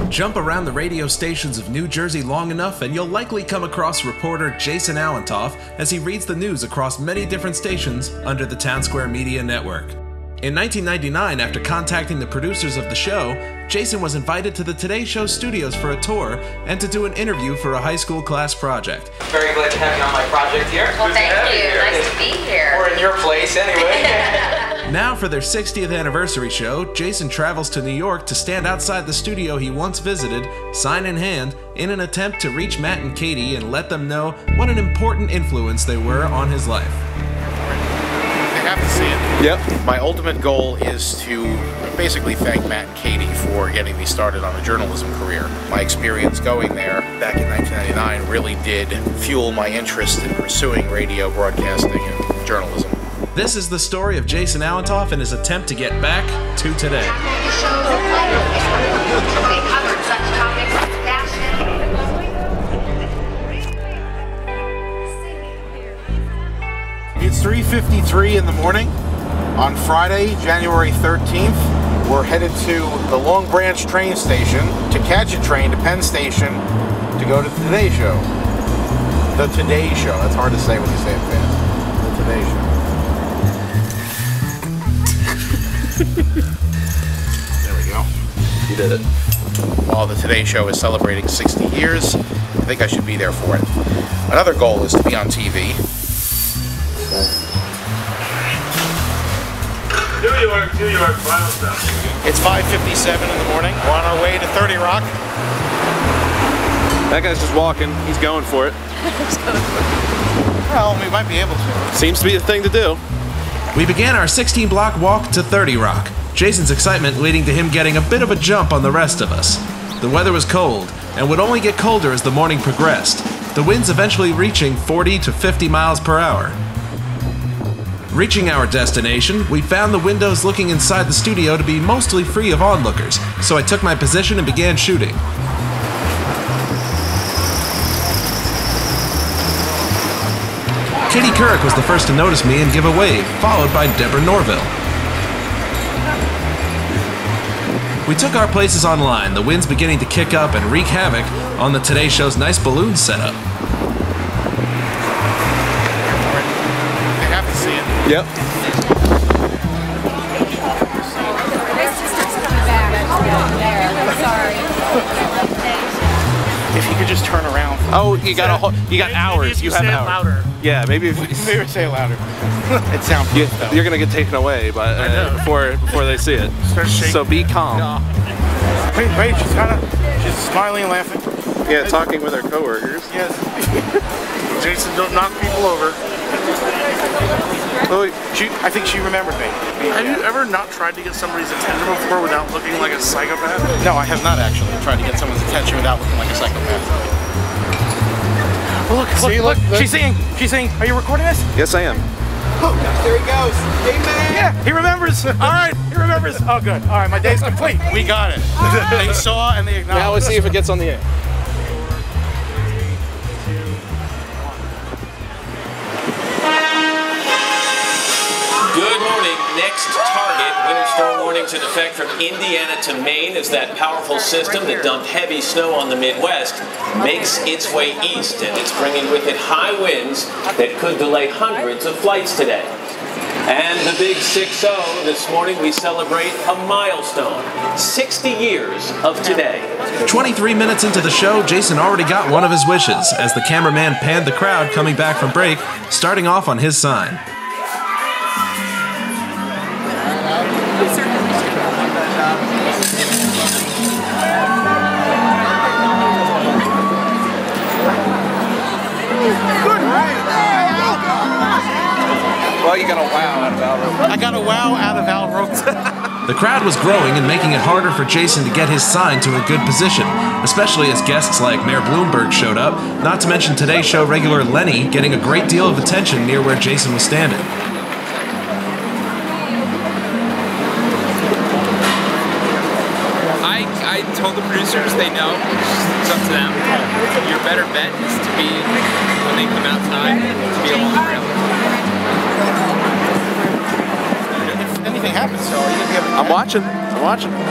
Jump around the radio stations of New Jersey long enough and you'll likely come across reporter Jason Allentoff as he reads the news across many different stations under the Town Square Media Network. In 1999, after contacting the producers of the show, Jason was invited to the Today Show studios for a tour and to do an interview for a high school class project. Very glad to have you on my project here. Well, thank you. Nice to be here. Or in your place, anyway. Now for their 60th anniversary show, Jason travels to New York to stand outside the studio he once visited, sign in hand, in an attempt to reach Matt and Katie and let them know what an important influence they were on his life. They have to see it. Yep. My ultimate goal is to basically thank Matt and Katie for getting me started on a journalism career. My experience going there back in 1999 really did fuel my interest in pursuing radio, broadcasting, and journalism. This is the story of Jason Allentoff and his attempt to get back to today. It's 3:53 in the morning on Friday, January 13th. We're headed to the Long Branch train station to catch a train to Penn Station to go to the Today Show. The Today Show. That's hard to say when you say it fast. The Today Show. There we go. You did it. While the Today Show is celebrating 60 years, I think I should be there for it. Another goal is to be on TV. New York, final stop. It's 5:57 in the morning. We're on our way to 30 Rock. That guy's just walking. He's going for it. Well, we might be able to. Seems to be the thing to do. We began our 16-block walk to 30 Rock, Jason's excitement leading to him getting a bit of a jump on the rest of us. The weather was cold, and would only get colder as the morning progressed, the winds eventually reaching 40 to 50 miles per hour. Reaching our destination, we found the windows looking inside the studio to be mostly free of onlookers, so I took my position and began shooting. Kitty Couric was the first to notice me and give a wave, followed by Deborah Norville. We took our places online, the winds beginning to kick up and wreak havoc on the Today Show's nice balloon setup. They have to see it. Yep. If you could just turn around. Oh, you got hours. You have say it hours. louder. Yeah, maybe if Maybe say it louder. It sounds good, though. you're gonna get taken away, but before they see it. Start shaking. So be calm. Wait, she's smiling and laughing. Yeah, talking with her coworkers. Yes. Jason, don't knock people over. Oh, I think she remembered me. Have you ever not tried to get somebody's attention before without looking like a psychopath? No, I have not actually tried to get someone's attention without looking like a psychopath. Oh, look, she's singing. Are you recording this? Yes, I am. Oh, there he goes. Hey, man. Yeah, he remembers. All right, he remembers. Oh, good. All right, my day's complete. We got it. They saw and they acknowledged. Now let's see if it gets on the air. Good morning. Next target, winter storm warnings in effect from Indiana to Maine as that powerful system that dumped heavy snow on the Midwest makes its way east, and it's bringing with it high winds that could delay hundreds of flights today. And the big 6-0, this morning we celebrate a milestone, 60 years of today. 23 minutes into the show, Jason already got one of his wishes as the cameraman panned the crowd coming back from break, starting off on his sign. Well, you got a wow out of Al. I got a wow out of Al Roth. The crowd was growing and making it harder for Jason to get his sign to a good position, especially as guests like Mayor Bloomberg showed up, not to mention Today's Show regular Lenny getting a great deal of attention near where Jason was standing. I told the producers they know, it's up to them. Your better bet is to be, when they come outside, to be along the rail. If anything happens, so are you gonna be able to I'm watching. I'm watching them.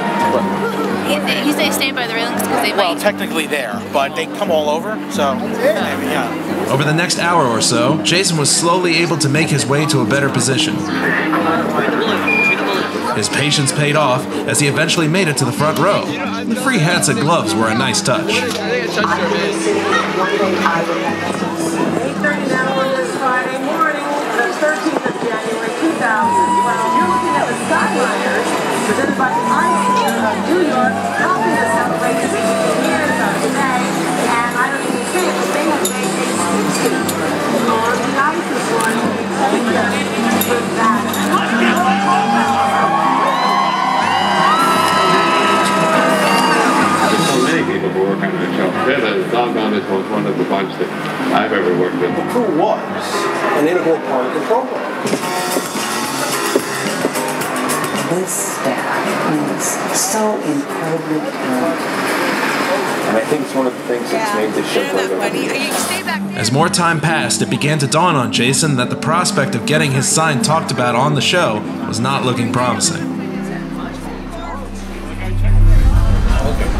He's they stand by the railings because they Well, might. technically there, but they come all over, so yeah. Over the next hour or so, Jason was slowly able to make his way to a better position. His patience paid off as he eventually made it to the front row. The free hats and gloves were a nice touch. 8:30 now on this Friday morning, the 13th of January 2012. You're looking at the Skyliners, presented by the ICU of New York, helping us celebrate the 60 years of today. And I don't even say it, but they have made a sweet on the ice this morning. Thank you for that. Many people who work on the show. They're doggone one of the bunch that I've ever worked with. The crew was an integral part of the program. This staff is so incredibly talented. And I think it's one of the things that's made this show better. As more time passed, it began to dawn on Jason that the prospect of getting his sign talked about on the show was not looking promising.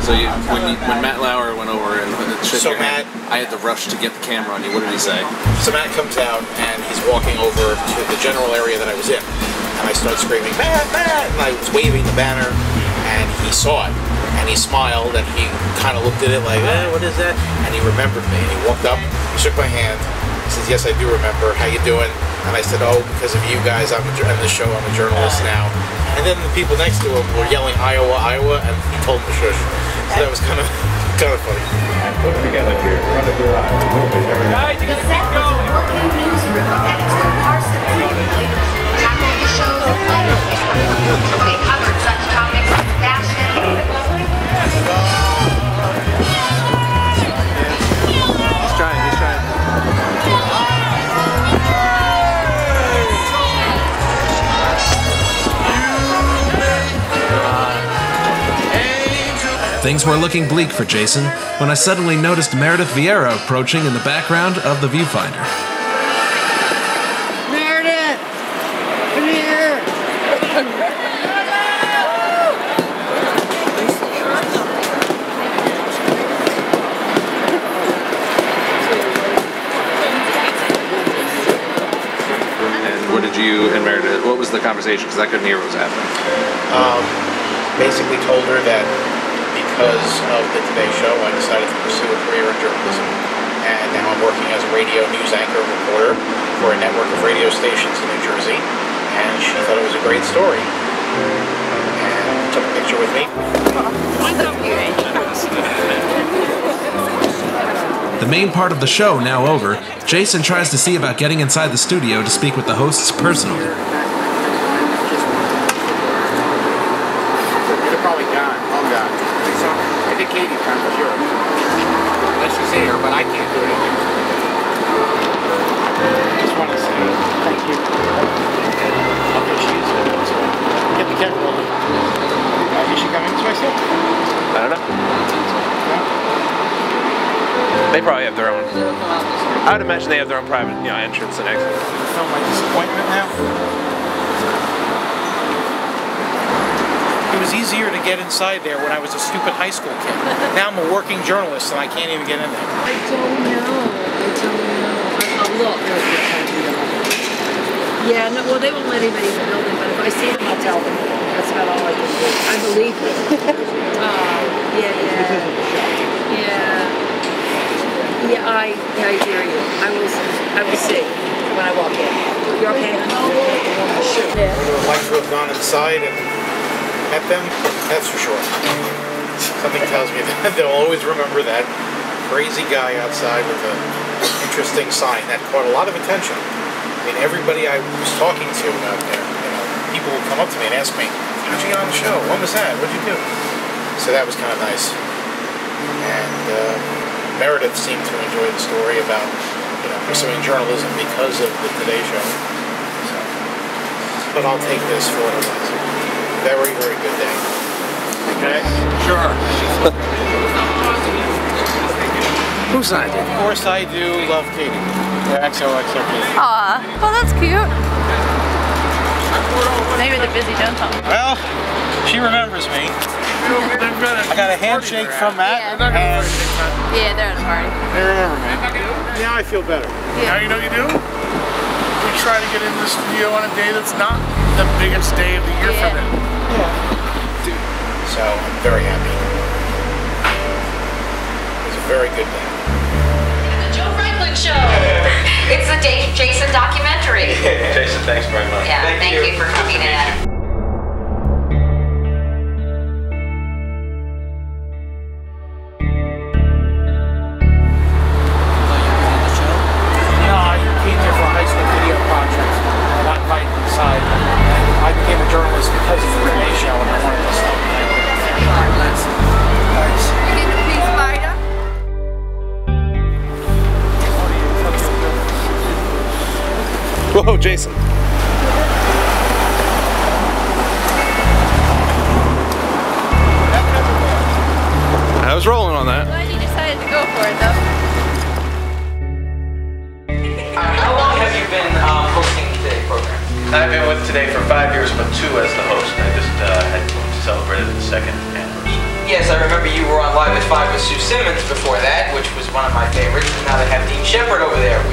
So when Matt Lauer went over and So Matt, I had to rush to get the camera on you. What did he say? So Matt comes out and he's walking over to the general area that I was in, and I start screaming, "Matt, Matt!" And I was waving the banner, and he saw it, and he smiled, and he kind of looked at it like, "What is that?" And he remembered me, and he walked up, he shook my hand, he says, "Yes, I do remember. How you doing?" And I said, "Oh, because of you guys, I'm on the show. I'm a journalist now." And then the people next to him were yelling, "Iowa, Iowa," and he told them to shush. So that was kind of funny. Put together here. Run it your eyes. The set was a working newsroom at its Carson. Tackle the shows and players. They covered such topics as fashion. He's trying. Things were looking bleak for Jason when I suddenly noticed Meredith Vieira approaching in the background of the viewfinder. Meredith! Come here! And what was the conversation? Because I couldn't hear what was happening. Basically told her that because of the Today Show, I decided to pursue a career in journalism. And now I'm working as a radio news anchor reporter for a network of radio stations in New Jersey. And she thought it was a great story. And took a picture with me. The main part of the show now over, Jason tries to see about getting inside the studio to speak with the hosts personally. They're probably gone. All gone. I think Katie's gone for sure. Unless she's here, but I can't do anything. Just want to say thank you. Okay, she's get the camera rolling. Is she coming this way still? I don't know. They probably have their own. I would imagine they have their own private, entrance and exit. I feel my disappointment now. It was easier to get inside there when I was a stupid high school kid. Now I'm a working journalist and I can't even get in there. I don't know. I'll look. Yeah, no, well, they won't let anybody in the building, but if I see them, I'll tell them. That's about all I can do. I believe you. Yeah, I hear you. I will see when I walk in. You're okay? I would have liked to have gone inside and met them, that's for sure. Something tells me that they'll always remember that crazy guy outside with an interesting sign that caught a lot of attention. I mean, everybody I was talking to out there, people would come up to me and ask me, "How'd you get on the show? What was that? What'd you do?" So that was kind of nice. And Meredith seemed to enjoy the story about, pursuing journalism because of the Today Show. So, but I'll take this for what it was. Very, very good day. Okay? Sure. Who signed it? Of course I do love Katie. XOXO Katie. Aw, well that's cute. Maybe they're busy, don't tell them. Well, She remembers me. I got a handshake from Matt. Yeah, they're at a party. They remember me. Now I feel better. Now you know what you do? We try to get into the studio on a day that's not the biggest day of the year for them. So I'm very happy. It was a very good day. The Joe Franklin Show. It's the Jason documentary. Jason, thanks very much. Yeah, thank you for coming in. I became a journalist because of the Renee Show, and I wanted to stop Whoa, Jason. I was rolling on that. Glad you decided to go for it, though. How long have you been hosting today's program? I've been with Today for 5 years, but 2 as the host. I just had celebrated the 2nd anniversary. Yes, I remember you were on Live at 5 with Sue Simmons before that, which was one of my favorites. And now they have Dean Shepard over there.